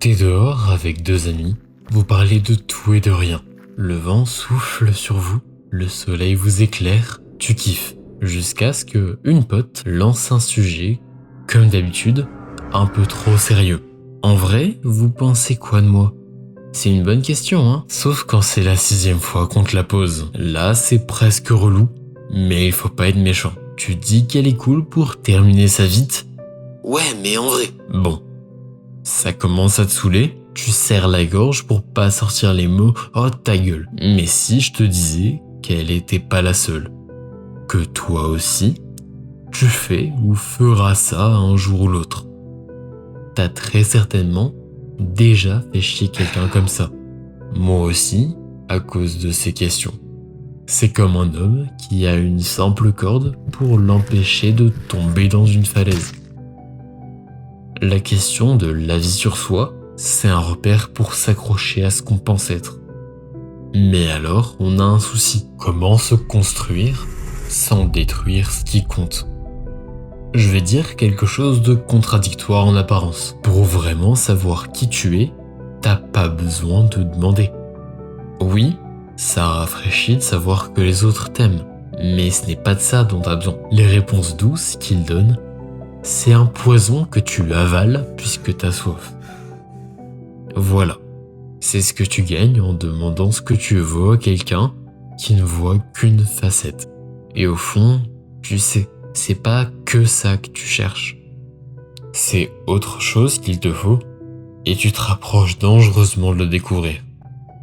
T'es dehors avec deux amis, vous parlez de tout et de rien. Le vent souffle sur vous, le soleil vous éclaire, tu kiffes. Jusqu'à ce que une pote lance un sujet, comme d'habitude, un peu trop sérieux. En vrai, vous pensez quoi de moi? C'est une bonne question, hein. Sauf quand c'est la 6e fois qu'on te la pose. Là, c'est presque relou, mais il faut pas être méchant. Tu dis qu'elle est cool pour terminer ça vite. Ouais, mais en vrai. Bon. Ça commence à te saouler, tu serres la gorge pour pas sortir les mots « Oh ta gueule ». Mais si je te disais qu'elle était pas la seule, que toi aussi, tu fais ou feras ça un jour ou l'autre. T'as très certainement déjà fait chier quelqu'un comme ça. Moi aussi, à cause de ces questions. C'est comme un homme qui a une simple corde pour l'empêcher de tomber dans une falaise. La question de l'avis sur soi, c'est un repère pour s'accrocher à ce qu'on pense être. Mais alors, on a un souci. Comment se construire sans détruire ce qui compte? Je vais dire quelque chose de contradictoire en apparence. Pour vraiment savoir qui tu es, t'as pas besoin de demander. Oui, ça rafraîchit de savoir que les autres t'aiment, mais ce n'est pas de ça dont t'as besoin. Les réponses douces qu'ils donnent, c'est un poison que tu avales puisque t'as soif. Voilà, c'est ce que tu gagnes en demandant ce que tu veux à quelqu'un qui ne voit qu'une facette. Et au fond, tu sais, c'est pas que ça que tu cherches. C'est autre chose qu'il te faut, et tu te rapproches dangereusement de le découvrir.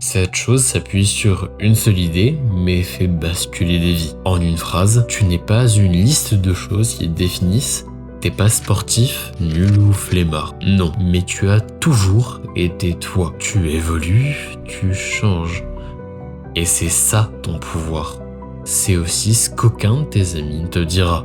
Cette chose s'appuie sur une seule idée, mais fait basculer des vies. En une phrase, tu n'es pas une liste de choses qui définissent. T'es pas sportif, nul ou flemmard. Non, mais tu as toujours été toi. Tu évolues, tu changes. Et c'est ça ton pouvoir. C'est aussi ce qu'aucun de tes amis te dira.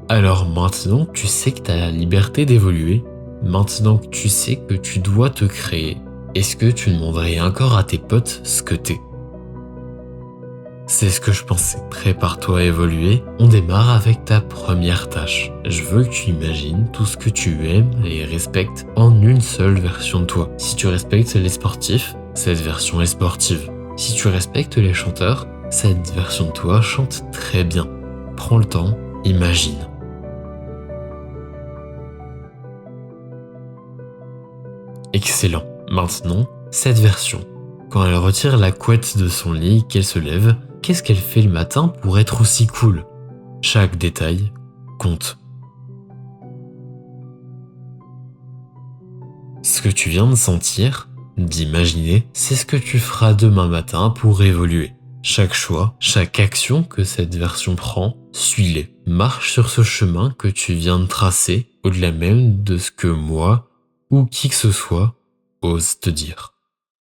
Alors maintenant que tu sais que t'as la liberté d'évoluer, maintenant que tu sais que tu dois te créer, est-ce que tu demanderais encore à tes potes ce que t'es? C'est ce que je pensais. Prépare-toi à évoluer. On démarre avec ta première tâche. Je veux que tu imagines tout ce que tu aimes et respectes en une seule version de toi. Si tu respectes les sportifs, cette version est sportive. Si tu respectes les chanteurs, cette version de toi chante très bien. Prends le temps, imagine. Excellent. Maintenant, cette version. Quand elle retire la couette de son lit, qu'elle se lève, qu'est-ce qu'elle fait le matin pour être aussi cool? Chaque détail compte. Ce que tu viens de sentir, d'imaginer, c'est ce que tu feras demain matin pour évoluer. Chaque choix, chaque action que cette version prend, suis-les. Marche sur ce chemin que tu viens de tracer, au-delà même de ce que moi ou qui que ce soit ose te dire.